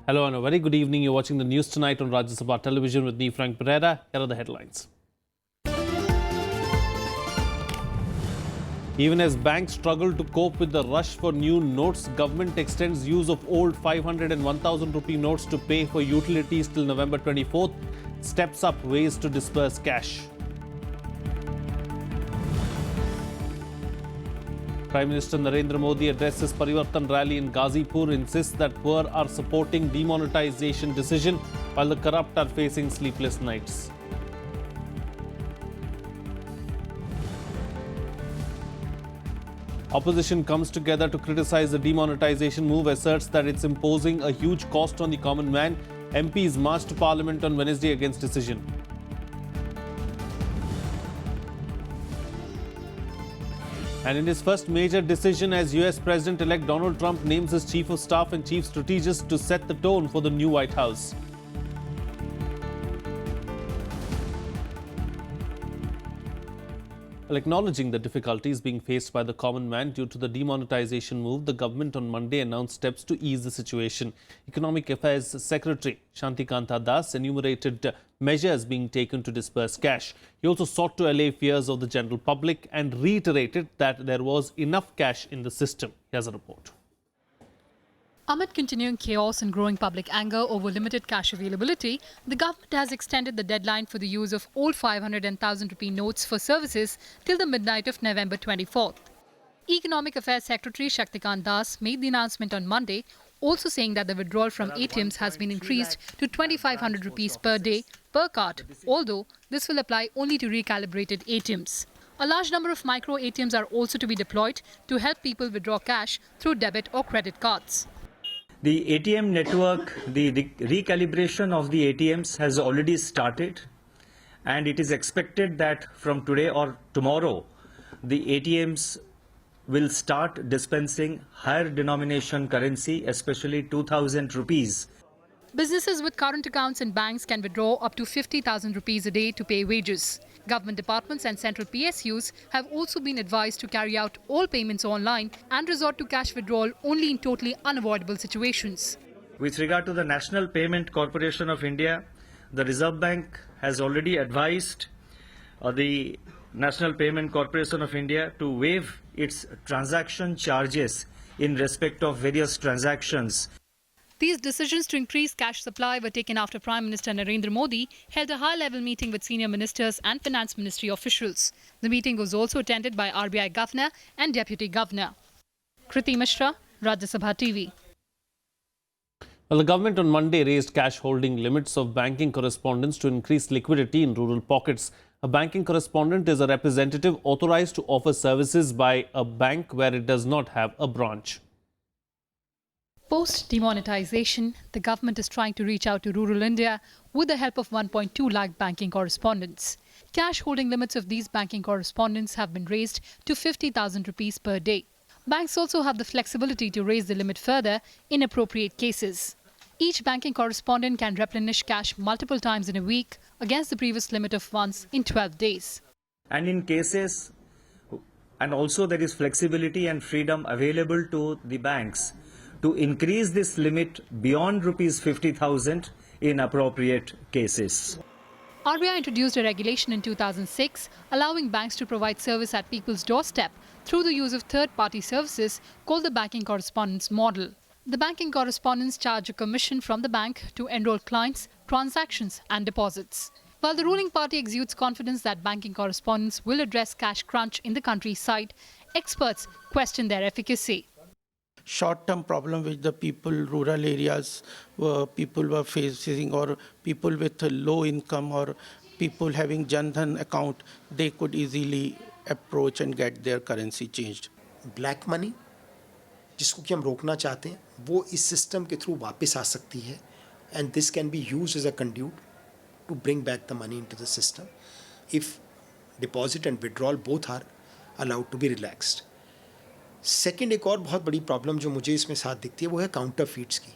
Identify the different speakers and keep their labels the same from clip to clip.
Speaker 1: Hello and a very good evening. You're watching the news tonight on Rajya Sabha television with me, Frank Pereira. Here are the headlines. Even as banks struggle to cope with the rush for new notes, government extends use of old 500 and 1000 rupee notes to pay for utilities till November 24th. Steps up ways to disperse cash. Prime Minister Narendra Modi addresses Parivartan rally in Ghazipur, insists that poor are supporting demonetization decision while the corrupt are facing sleepless nights. Opposition comes together to criticize the demonetization move, asserts that it's imposing a huge cost on the common man. MPs marched to Parliament on Wednesday against decision. And in his first major decision as US President-elect, Donald Trump names his chief of staff and chief strategist to set the tone for the new White House. While acknowledging the difficulties being faced by the common man due to the demonetization move, the government on Monday announced steps to ease the situation. Economic Affairs Secretary Shantikanta Das enumerated measures being taken to disperse cash. He also sought to allay fears of the general public and reiterated that there was enough cash in the system. Here's a report.
Speaker 2: Amid continuing chaos and growing public anger over limited cash availability, the government has extended the deadline for the use of old 500 and 1000 rupee notes for services till the midnight of November 24th. Economic Affairs Secretary Shaktikant Das made the announcement on Monday, also saying that the withdrawal from ATMs has been increased to 2500 rupees per day per card, although this will apply only to recalibrated ATMs. A large number of micro ATMs are also to be deployed to help people withdraw cash through debit or credit cards.
Speaker 3: The ATM network, the recalibration of the ATMs has already started, and it is expected that from today or tomorrow, the ATMs will start dispensing higher denomination currency, especially 2000 rupees.
Speaker 2: Businesses with current accounts in banks can withdraw up to 50,000 rupees a day to pay wages. Government departments and central PSUs have also been advised to carry out all payments online and resort to cash withdrawal only in totally unavoidable situations.
Speaker 3: With regard to the National Payment Corporation of India, the Reserve Bank has already advised the National Payment Corporation of India to waive its transaction charges in respect of various transactions.
Speaker 2: These decisions to increase cash supply were taken after Prime Minister Narendra Modi held a high-level meeting with senior ministers and finance ministry officials. The meeting was also attended by RBI Governor and Deputy Governor. Kriti Mishra, Rajya Sabha TV.
Speaker 1: Well, the government on Monday raised cash holding limits of banking correspondents to increase liquidity in rural pockets. A banking correspondent is a representative authorized to offer services by a bank where it does not have a branch.
Speaker 2: Post-demonetization, the government is trying to reach out to rural India with the help of 1.2 lakh banking correspondents. Cash holding limits of these banking correspondents have been raised to 50,000 rupees per day. Banks also have the flexibility to raise the limit further in appropriate cases. Each banking correspondent can replenish cash multiple times in a week against the previous limit of once in 12 days.
Speaker 3: And in cases, and also there is flexibility and freedom available to the banks to increase this limit beyond rupees 50,000 in appropriate cases.
Speaker 2: RBI introduced a regulation in 2006 allowing banks to provide service at people's doorstep through the use of third-party services called the banking correspondence model. The banking correspondents charge a commission from the bank to enroll clients, transactions and deposits. While the ruling party exudes confidence that banking correspondents will address cash crunch in the countryside, experts question their efficacy.
Speaker 4: Short-term problem which the people, rural areas, people were facing, or people with a low income or people having Jan Dhan account, they could easily approach and get their currency changed.
Speaker 5: Black money, जिसको कि हम रोकना चाहते हैं, वो इस system के through वापस आ सकती है, and this can be used as a conduit to bring back the money into the system if deposit and withdrawal both are allowed to be relaxed. Second, एक और बहुत बड़ी प्रॉब्लम जो मुझे इसमें साथ दिखती है वो है काउंटरफीट्स की.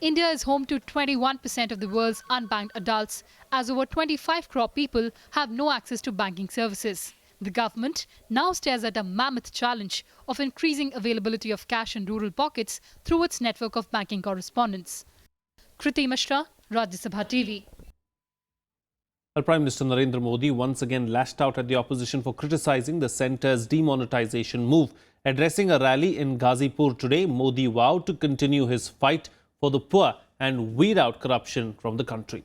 Speaker 2: India is home to 21% of the world's unbanked adults, as over 25 crore people have no access to banking services. The government now stares at a mammoth challenge of increasing availability of cash in rural pockets through its network of banking correspondents. Kriti Mishra, Rajya Sabha TV.
Speaker 1: Well, Prime Minister Narendra Modi once again lashed out at the opposition for criticising the centre's demonetisation move. Addressing a rally in Ghazipur today, Modi vowed to continue his fight for the poor and weed out corruption from the country.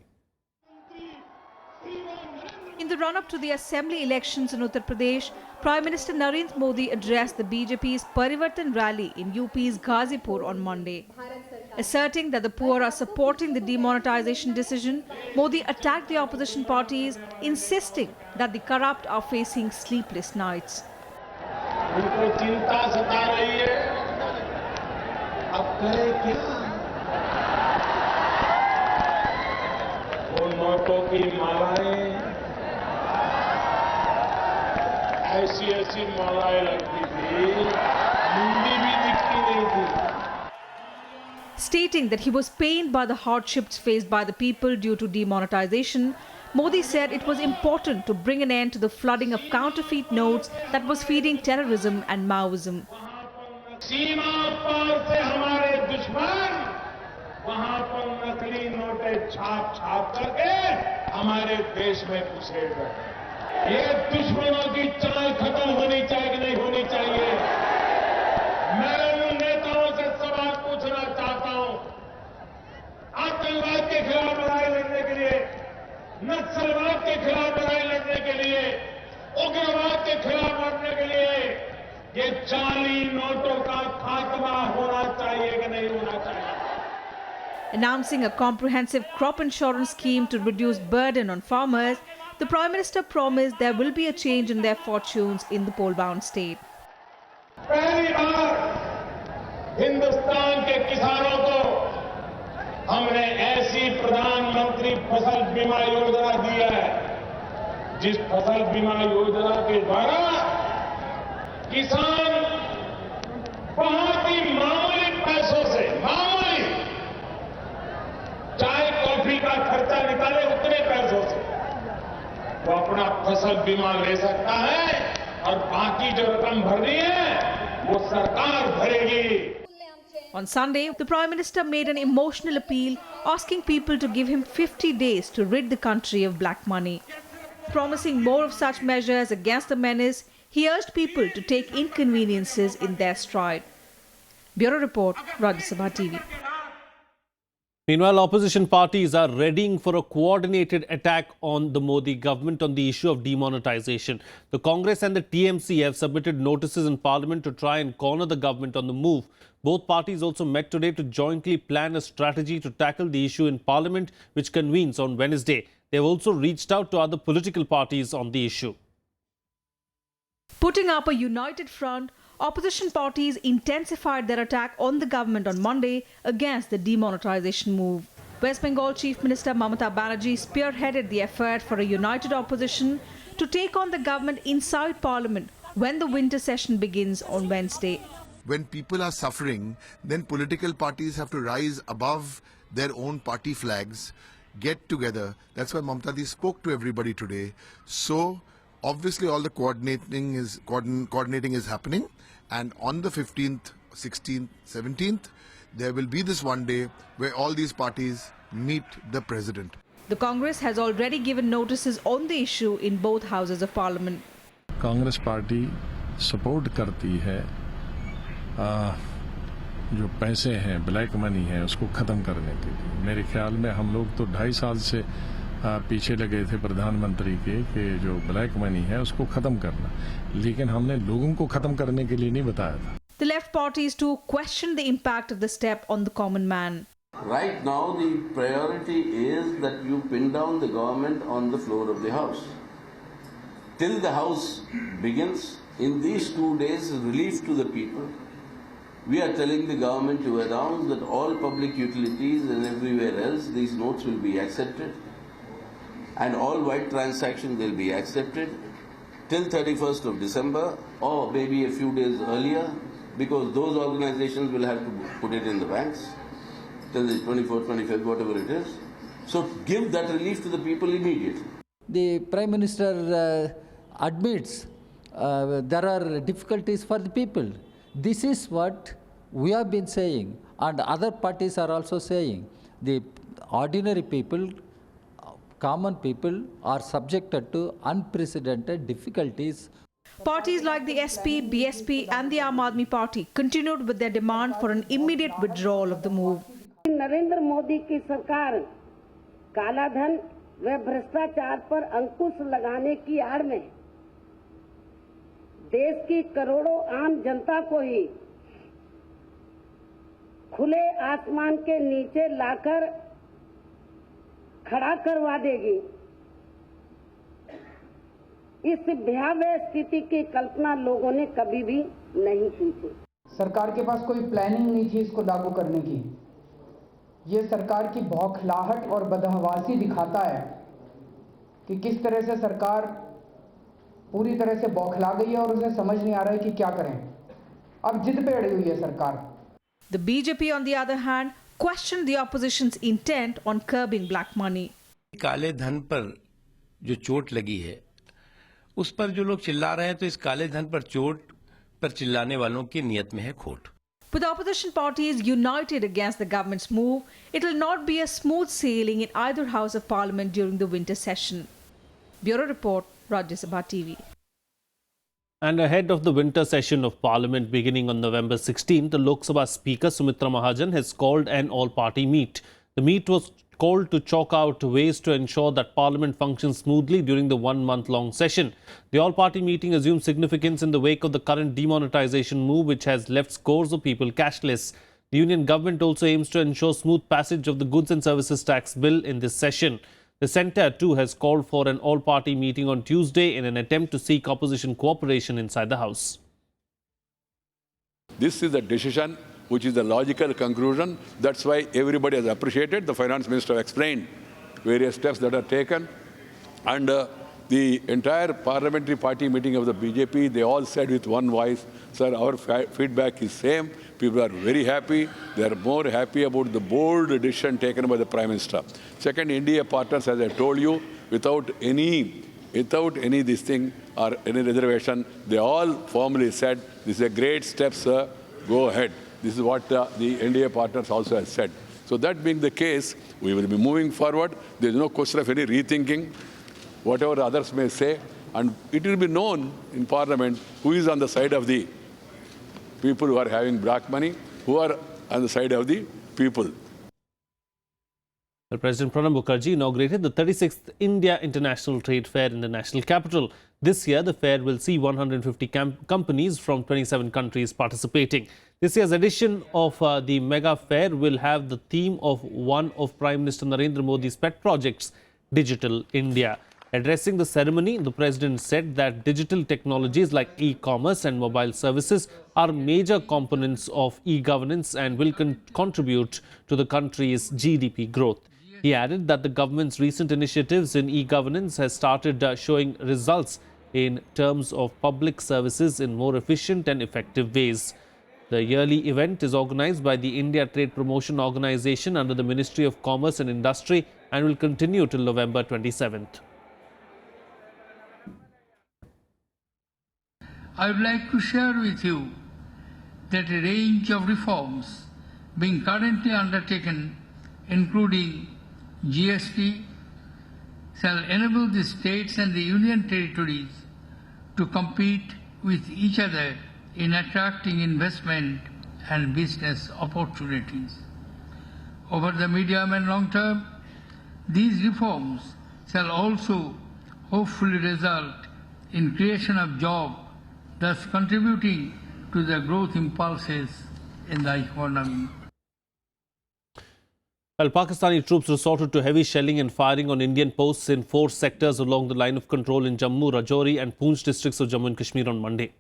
Speaker 6: In the run-up to the assembly elections in Uttar Pradesh, Prime Minister Narendra Modi addressed the BJP's Parivartan rally in UP's Ghazipur on Monday. Asserting that the poor are supporting the demonetisation decision, Modi attacked the opposition parties, insisting that the corrupt are facing sleepless nights.
Speaker 7: उनको चिंता सता रही है, अब करें क्या? वो नोटों की मालाएं, ऐसी मालाएं लगती थी, मुंडी भी दिखती नहीं थी.
Speaker 6: Stating that he was pained by the hardships faced by the people due to demonetization, Modi said it was important to bring an end to the flooding of counterfeit notes that was feeding terrorism and Maoism.
Speaker 7: सीमा पार से हमारे दुश्मन वहां पर नकली नोटें छाप करके हमारे देश में घुसे गए. ये दुश्मनों की चाल खत्म होनी चाहिए कि नहीं होनी चाहिए? मैं उन नेताओं से सवाल पूछना चाहता हूं. आतंकवाद के खिलाफ लड़ाई लड़ने के लिए, नक्सलवाद के खिलाफ लड़ाई लड़ने के लिए, उग्रवाद के खिलाफ लड़ने के लिए ये जाली नोटों का खात्मा होना चाहिए कि नहीं होना चाहिए?
Speaker 6: Announcing a comprehensive crop insurance scheme to reduce burden on farmers, the Prime Minister promised there will be a change in their fortunes in the poll-bound state.
Speaker 7: पहली बार हिंदुस्तान के किसानों को हमने ऐसी प्रधानमंत्री फसल बीमा योजना दी है, जिस फसल बीमा योजना के द्वारा किसान बहुत ही मामूली पैसों से, मामूली चाय कॉफी का खर्चा निकाले उतने पैसों से वो अपना फसल बीमा ले सकता है और बाकी जो रकम भरनी है वो सरकार भरेगी.
Speaker 6: On Sunday, the Prime Minister made an emotional appeal, asking people to give him 50 days to rid the country of black money. Promising more of such measures against the menace, he urged people to take inconveniences in their stride. Bureau Report, Rajya Sabha TV.
Speaker 1: Meanwhile, opposition parties are readying for a coordinated attack on the Modi government on the issue of demonetization. The Congress and the TMC have submitted notices in Parliament to try and corner the government on the move. Both parties also met today to jointly plan a strategy to tackle the issue in Parliament, which convenes on Wednesday. They have also reached out to other political parties on the issue.
Speaker 6: Putting up a united front, opposition parties intensified their attack on the government on Monday against the demonetization move. West Bengal Chief Minister Mamata Banerjee spearheaded the effort for a united opposition to take on the government inside Parliament when the winter session begins on Wednesday.
Speaker 8: When people are suffering, then political parties have to rise above their own party flags, get together. That's why Mamata spoke to everybody today. So obviously all the coordinating is happening. And on the 15th, 16th, 17th, there will be this one day where all these parties meet the president.
Speaker 6: The Congress has already given notices on the issue in both houses of Parliament.
Speaker 9: Congress party support करती है जो पैसे हैं, black money है, उसको ख़त्म करने के लिए. मेरे ख्याल में हम लोग तो 2.5 साल से पीछे लगे थे प्रधानमंत्री के कि जो ब्लैक मनी है उसको ख़त्म करना, लेकिन हमने लोगों को ख़त्म करने के लिए नहीं बताया था.
Speaker 6: The left parties too questioned the impact of the step on the common man.
Speaker 10: Right now the priority is that you pin down the government on the floor of the House. Till the House begins, in these 2 days, relief to the people. We are telling the government to announce that all public utilities and everywhere else, these notes will be accepted. And all white transactions will be accepted till 31st of December or maybe a few days earlier, because those organizations will have to put it in the banks. till the 24th, 25th, whatever it is. So give that relief to the people immediately.
Speaker 11: The Prime Minister admits there are difficulties for the people. This is what we have been saying, and other parties are also saying. The ordinary people, common people, are subjected to unprecedented difficulties.
Speaker 6: Parties like the SP, BSP and the Aam Aadmi Party continued with their demand for an immediate withdrawal of the move.
Speaker 12: Narendra Modi की सरकार काला धन व भ्रष्टाचार पर अंकुश लगाने की आड़ में देश की करोड़ों आम जनता को ही खुले आसमान के नीचे लाकर खड़ा करवा देगी। इस भयावह स्थिति की कल्पना लोगों ने कभी भी नहीं की थी।
Speaker 13: सरकार के पास कोई प्लानिंग नहीं थी इसको लागू करने की। ये सरकार की बौखलाहट और बदहवासी दिखाता है कि किस तरह से सरकार पूरी तरह से बौखला गई है और उसे समझ नहीं आ रहा है कि क्या करें। अब जिद पे अड़ी हुई है सरकार।
Speaker 6: The BJP, on the other hand, questioned the opposition's intent on curbing black money.
Speaker 14: काले धन पर जो चोट लगी है, उस पर जो लोग चिल्ला रहे हैं, तो इस काले धन पर चोट पर चिल्लाने वालों की नियत में है खोट।
Speaker 6: With opposition parties united against the government's move, it will not be a smooth sailing in either house of parliament during the winter session. Bureau Report, Rajya Sabha TV.
Speaker 1: And ahead of the winter session of Parliament beginning on November 16th, the Lok Sabha Speaker Sumitra Mahajan has called an all-party meet. The meet was called to chalk out ways to ensure that Parliament functions smoothly during the one-month-long session. The all-party meeting assumes significance in the wake of the current demonetization move, which has left scores of people cashless. The Union Government also aims to ensure smooth passage of the Goods and Services Tax Bill in this session. The Centre too has called for an all-party meeting on Tuesday in an attempt to seek opposition cooperation inside the House.
Speaker 15: This is the decision which is the logical conclusion. That's why everybody has appreciated. The Finance Minister explained various steps that are taken. And the entire parliamentary party meeting of the BJP, they all said with one voice, sir, our feedback is same. People are very happy. They are more happy about the bold decision taken by the Prime Minister. Second, India partners, as I told you, without any this thing or any reservation, they all formally said, this is a great step, sir, go ahead. This is what the India partners also have said. So that being the case, we will be moving forward. There is no question of any rethinking, whatever others may say. And it will be known in Parliament who is on the side of the people who are having black money, who are on the side of the people.
Speaker 1: Well, President Pranab Mukherjee inaugurated the 36th India International Trade Fair in the national capital. This year, the fair will see 150 companies from 27 countries participating. This year's edition of the mega fair will have the theme of one of Prime Minister Narendra Modi's pet projects, Digital India. Addressing the ceremony, the President said that digital technologies like e-commerce and mobile services are major components of e-governance and will contribute to the country's GDP growth. He added that the government's recent initiatives in e-governance has started showing results in terms of public services in more efficient and effective ways. The yearly event is organized by the India Trade Promotion Organization under the Ministry of Commerce and Industry and will continue till November 27th.
Speaker 16: I would like to share with you that a range of reforms being currently undertaken, including GST, shall enable the states and the union territories to compete with each other in attracting investment and business opportunities. Over the medium and long term, these reforms shall also hopefully result in creation of jobs, thus contributing to the growth impulses in the economy.
Speaker 1: Well, Pakistani troops resorted to heavy shelling and firing on Indian posts in 4 sectors along the line of control in Jammu, Rajouri and Poonch districts of Jammu and Kashmir on Monday.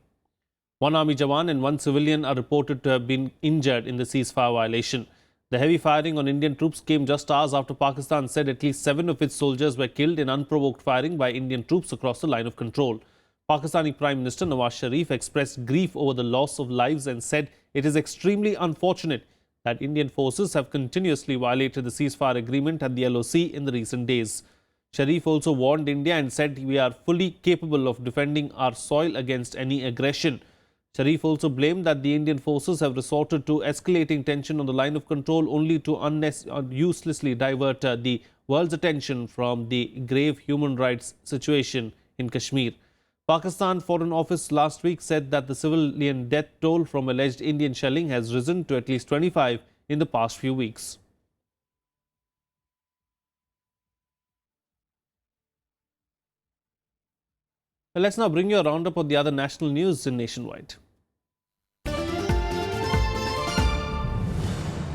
Speaker 1: 1 army jawan and 1 civilian are reported to have been injured in the ceasefire violation. The heavy firing on Indian troops came just hours after Pakistan said at least 7 of its soldiers were killed in unprovoked firing by Indian troops across the line of control. Pakistani Prime Minister Nawaz Sharif expressed grief over the loss of lives and said it is extremely unfortunate that Indian forces have continuously violated the ceasefire agreement and the LOC in the recent days. Sharif also warned India and said we are fully capable of defending our soil against any aggression. Sharif also blamed that the Indian forces have resorted to escalating tension on the line of control only to uselessly divert the world's attention from the grave human rights situation in Kashmir. Pakistan Foreign Office last week said that the civilian death toll from alleged Indian shelling has risen to at least 25 in the past few weeks. Well, let's now bring you a roundup of the other national news nationwide.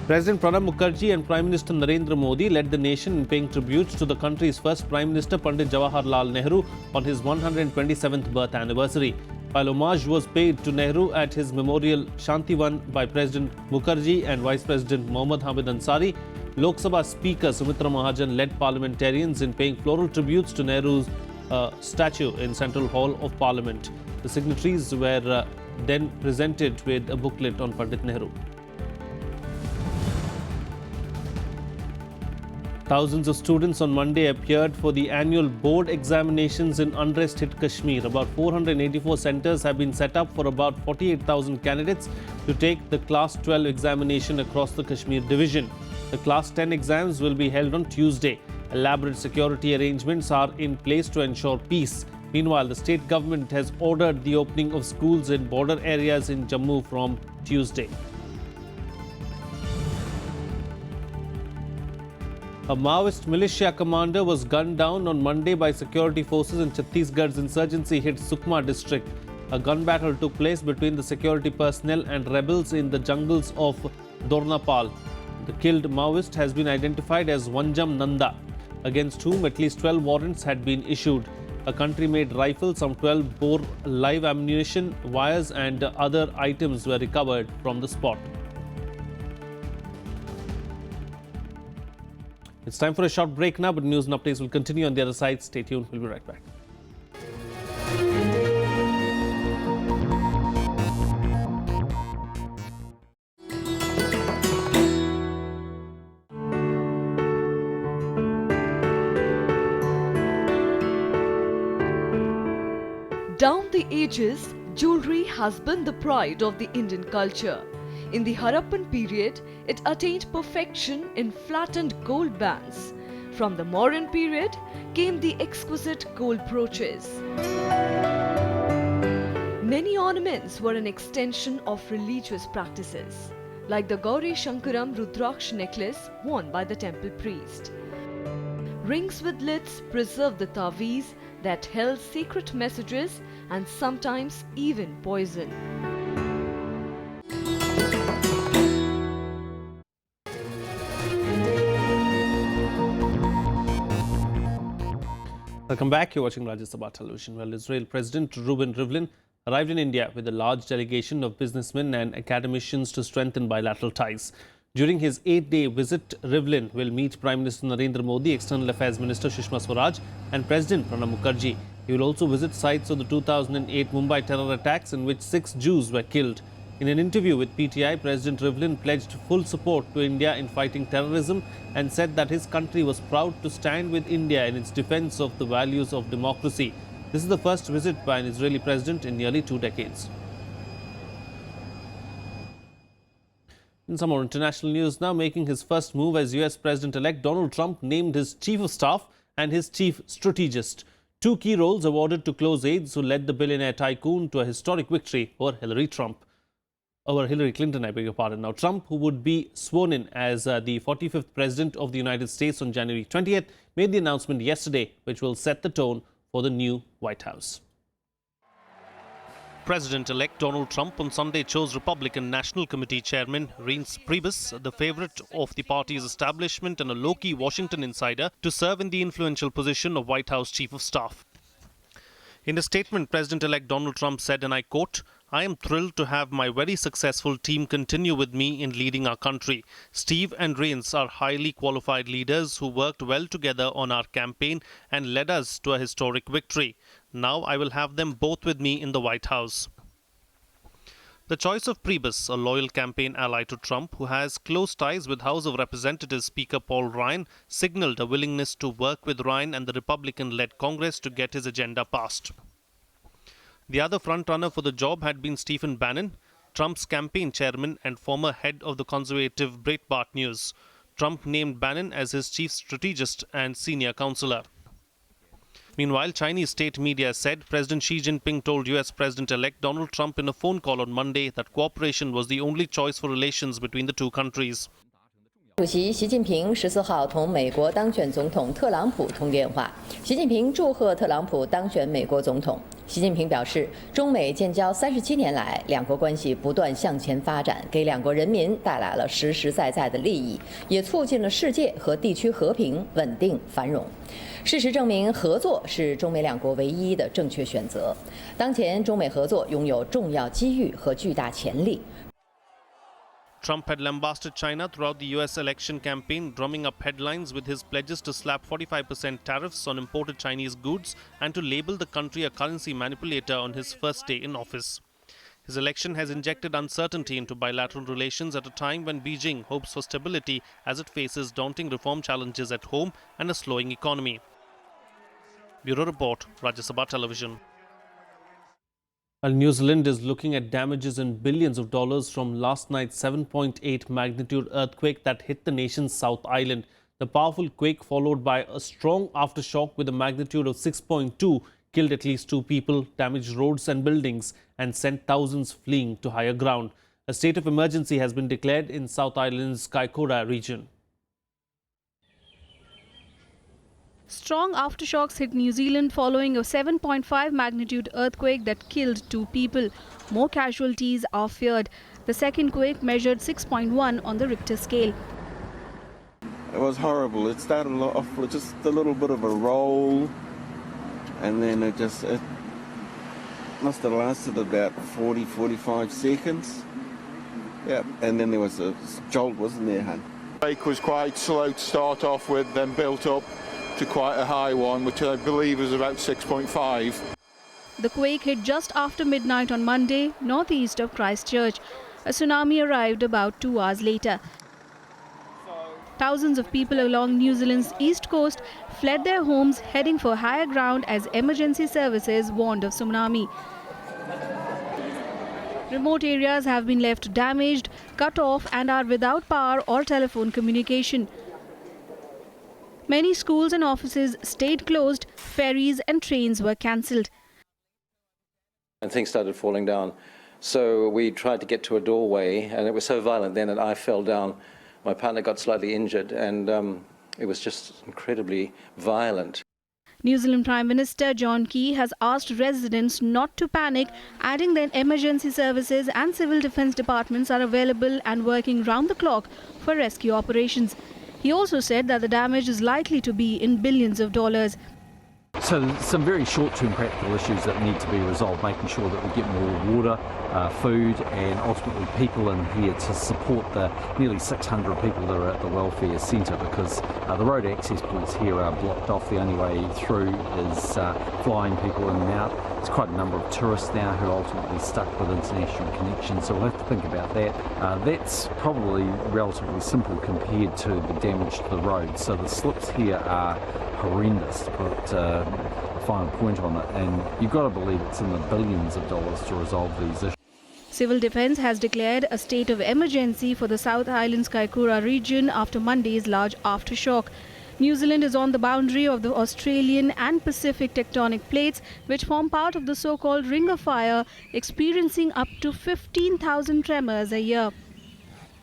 Speaker 1: President Pranab Mukherjee and Prime Minister Narendra Modi led the nation in paying tribute to the country's first Prime Minister Pandit Jawaharlal Nehru on his 127th birth anniversary. While homage was paid to Nehru at his memorial Shantivan by President Mukherjee and Vice President Mohammad Hamid Ansari, Lok Sabha Speaker Sumitra Mahajan led parliamentarians in paying floral tributes to Nehru's statue in Central Hall of Parliament. The signatories were then presented with a booklet on Pandit Nehru. Thousands of students on Monday appeared for the annual board examinations in unrest-hit Kashmir. About 484 centres have been set up for about 48,000 candidates to take the Class 12 examination across the Kashmir division. The Class 10 exams will be held on Tuesday. Elaborate security arrangements are in place to ensure peace. Meanwhile, the state government has ordered the opening of schools in border areas in Jammu from Tuesday. A Maoist militia commander was gunned down on Monday by security forces in Chhattisgarh's insurgency-hit Sukma district. A gun battle took place between the security personnel and rebels in the jungles of Dornapal. The killed Maoist has been identified as Wanjam Nanda, against whom at least 12 warrants had been issued. A country-made rifle, some 12 bore live ammunition, wires and other items were recovered from the spot. It's time for a short break now, but news and updates will continue on the other side. Stay tuned. We'll be right back.
Speaker 17: Down the ages, jewellery has been the pride of the Indian culture. In the Harappan period, it attained perfection in flattened gold bands. From the modern period came the exquisite gold brooches. Many ornaments were an extension of religious practices, like the Gauri Shankaram Rudraksh necklace worn by the temple priest. Rings with lids preserved the taweez that held secret messages and sometimes even poison.
Speaker 1: Welcome back. You're watching Rajya Sabha television. Well, Israel President Reuven Rivlin arrived in India with a large delegation of businessmen and academicians to strengthen bilateral ties. During his 8-day visit, Rivlin will meet Prime Minister Narendra Modi, External Affairs Minister Sushma Swaraj and President Pranab Mukherjee. He will also visit sites of the 2008 Mumbai terror attacks in which 6 Jews were killed. In an interview with PTI, President Rivlin pledged full support to India in fighting terrorism and said that his country was proud to stand with India in its defense of the values of democracy. This is the first visit by an Israeli president in nearly 2 decades. In some more international news now, making his first move as US President-elect, Donald Trump named his chief of staff and his chief strategist. 2 key roles awarded to close aides who led the billionaire tycoon to a historic victory over Hillary Clinton, I beg your pardon. Now, Trump, who would be sworn in as the 45th President of the United States on January 20th, made the announcement yesterday, which will set the tone for the new White House. President-elect Donald Trump on Sunday chose Republican National Committee Chairman Reince Priebus, the favorite of the party's establishment and a low-key Washington insider, to serve in the influential position of White House Chief of Staff. In a statement, President-elect Donald Trump said, and I quote, "I am thrilled to have my very successful team continue with me in leading our country. Steve and Reince are highly qualified leaders who worked well together on our campaign and led us to a historic victory. Now I will have them both with me in the White House." The choice of Priebus, a loyal campaign ally to Trump, who has close ties with House of Representatives Speaker Paul Ryan, signaled a willingness to work with Ryan and the Republican-led Congress to get his agenda passed. The other frontrunner for the job had been Stephen Bannon, Trump's campaign chairman and former head of the conservative Breitbart News. Trump named Bannon as his chief strategist and senior counselor. Meanwhile, Chinese state media said President Xi Jinping told US President-elect Donald Trump in a phone call on Monday that cooperation was the only choice for relations between the two countries.
Speaker 18: 主席习近平14号同美国当选总统特朗普通电话，习近平祝贺特朗普当选美国总统。习近平表示，中美建交37年来，两国关系不断向前发展，给两国人民带来了实实在在的利益，也促进了世界和地区和平、稳定、繁荣。事实证明，合作是中美两国唯一的正确选择。当前，中美合作拥有重要机遇和巨大潜力。
Speaker 1: Trump had lambasted China throughout the US election campaign, drumming up headlines with his pledges to slap 45% tariffs on imported Chinese goods and to label the country a currency manipulator on his first day in office. His election has injected uncertainty into bilateral relations at a time when Beijing hopes for stability as it faces daunting reform challenges at home and a slowing economy. Bureau Report, Rajya Sabha Television. Well, New Zealand is looking at damages in billions of dollars from last night's 7.8 magnitude earthquake that hit the nation's South Island. The powerful quake, followed by a strong aftershock with a magnitude of 6.2, killed at least 2 people, damaged roads and buildings, and sent thousands fleeing to higher ground. A state of emergency has been declared in South Island's Kaikoura region.
Speaker 6: Strong aftershocks hit New Zealand following a 7.5 magnitude earthquake that killed 2 people. More casualties are feared. The second quake measured 6.1 on the Richter scale.
Speaker 19: It was horrible. It started off with just a little bit of a roll, and then it must have lasted about 40-45 seconds. Yeah, and then there was a jolt, wasn't there, hun?
Speaker 20: The quake was quite slow to start off with, then built up to quite a high one, which I believe was about 6.5.
Speaker 6: The quake hit just after midnight on Monday, northeast of Christchurch. A tsunami arrived about 2 hours later. Thousands of people along New Zealand's east coast fled their homes, heading for higher ground as emergency services warned of tsunami. Remote areas have been left damaged, cut off, and are without power or telephone communication. Many schools and offices stayed closed, ferries and trains were cancelled.
Speaker 21: And things started falling down. So we tried to get to a doorway, and it was so violent then that I fell down. My partner got slightly injured, and it was just incredibly violent.
Speaker 6: New Zealand Prime Minister John Key has asked residents not to panic, adding that emergency services and civil defence departments are available and working round the clock for rescue operations. He also said that the damage is likely to be in billions of dollars.
Speaker 22: So some very short-term practical issues that need to be resolved, making sure that we get more water, food and ultimately people in here to support the nearly 600 people that are at the welfare centre, because the road access points here are blocked off. The only way through is flying people in and out. There's quite a number of tourists now who are ultimately stuck with international connections, so we'll have to think about that. That's probably relatively simple compared to the damage to the road. So the slips here are horrendous, to put a final point on it, and you've got to believe it's in the billions of dollars to resolve these issues.
Speaker 6: Civil Defence has declared a state of emergency for the South Island's Kaikoura region after Monday's large aftershock. New Zealand is on the boundary of the Australian and Pacific tectonic plates, which form part of the so-called Ring of Fire, experiencing up to 15,000 tremors a year.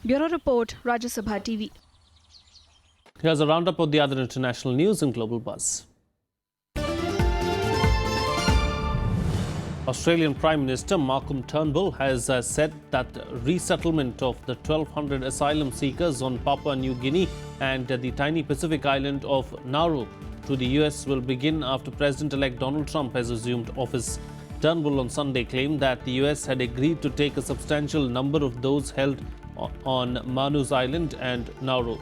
Speaker 6: Bureau Report, Rajya Sabha TV.
Speaker 1: Here's a roundup of the other international news in Global Buzz. Australian Prime Minister Malcolm Turnbull has said that resettlement of the 1,200 asylum seekers on Papua New Guinea and the tiny Pacific island of Nauru to the US will begin after President-elect Donald Trump has assumed office. Turnbull on Sunday claimed that the US had agreed to take a substantial number of those held on Manus Island and Nauru.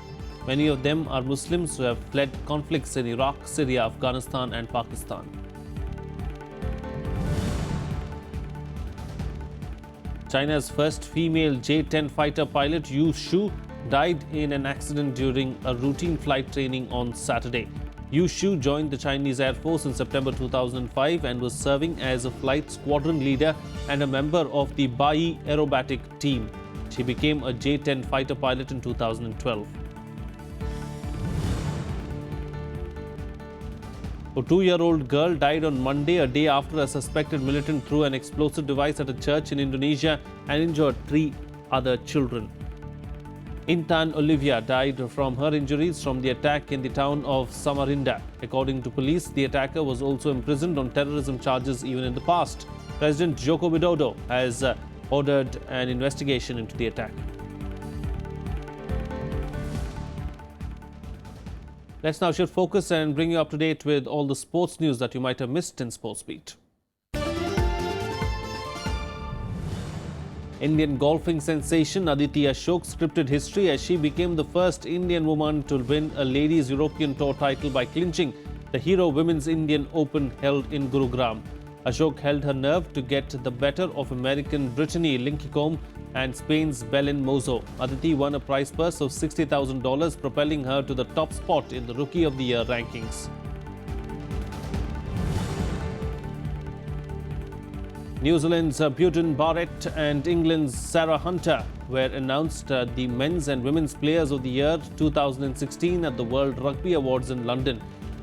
Speaker 1: Many of them are Muslims who have fled conflicts in Iraq, Syria, Afghanistan and Pakistan. China's first female J-10 fighter pilot Yu Shu died in an accident during a routine flight training on Saturday. Yu Shu joined the Chinese Air Force in September 2005 and was serving as a flight squadron leader and a member of the Bai aerobatic team. She became a J-10 fighter pilot in 2012. A 2-year-old girl died on Monday, a day after a suspected militant threw an explosive device at a church in Indonesia and injured 3 other children. Intan Olivia died from her injuries from the attack in the town of Samarinda. According to police, the attacker was also imprisoned on terrorism charges even in the past. President Joko Widodo has ordered an investigation into the attack. Let's now shift focus and bring you up to date with all the sports news that you might have missed in Sportsbeat. Indian golfing sensation Aditi Ashok scripted history as she became the first Indian woman to win a Ladies European Tour title by clinching the Hero Women's Indian Open held in Gurugram. Ashok held her nerve to get the better of American Brittany Lincicome and Spain's Belén Mozo. Aditi won a prize purse of $60,000, propelling her to the top spot in the Rookie of the Year rankings. New Zealand's Beauden Barrett and England's Sarah Hunter were announced the Men's and Women's Players of the Year 2016 at the World Rugby Awards in London.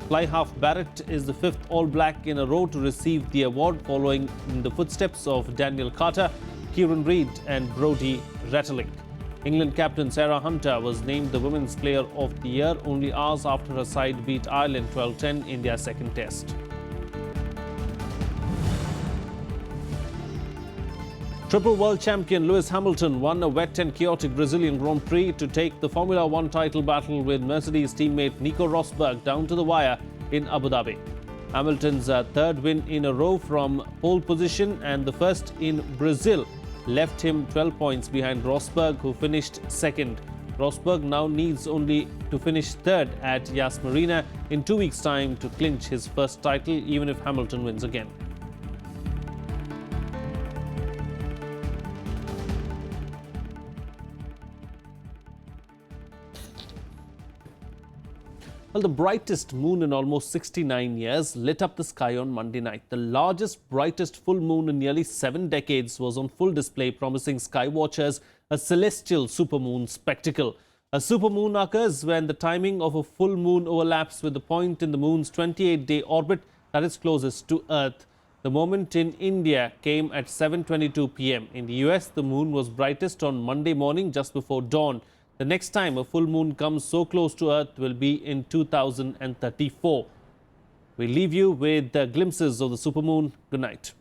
Speaker 1: Fly half Barrett is the 5th All Black in a row to receive the award, following in the footsteps of Daniel Carter, Kieran Reid and Brodie Retallick. England captain Sarah Hunter was named the Women's Player of the Year only hours after her side beat Ireland 12-10 in their second test. Triple world champion Lewis Hamilton won a wet and chaotic Brazilian Grand Prix to take the Formula One title battle with Mercedes teammate Nico Rosberg down to the wire in Abu Dhabi. Hamilton's third win in a row from pole position and the first in Brazil left him 12 points behind Rosberg, who finished second. Rosberg now needs only to finish third at Yas Marina in 2 weeks' time to clinch his first title, even if Hamilton wins again. Well, the brightest moon in almost 69 years lit up the sky on Monday night. The largest, brightest full moon in nearly 7 decades was on full display, promising sky watchers a celestial supermoon spectacle. A supermoon occurs when the timing of a full moon overlaps with the point in the moon's 28-day orbit that is closest to Earth. The moment in India came at 7:22 p.m. In the US, the moon was brightest on Monday morning just before dawn. The next time a full moon comes so close to Earth will be in 2034. We leave you with glimpses of the supermoon. Good night.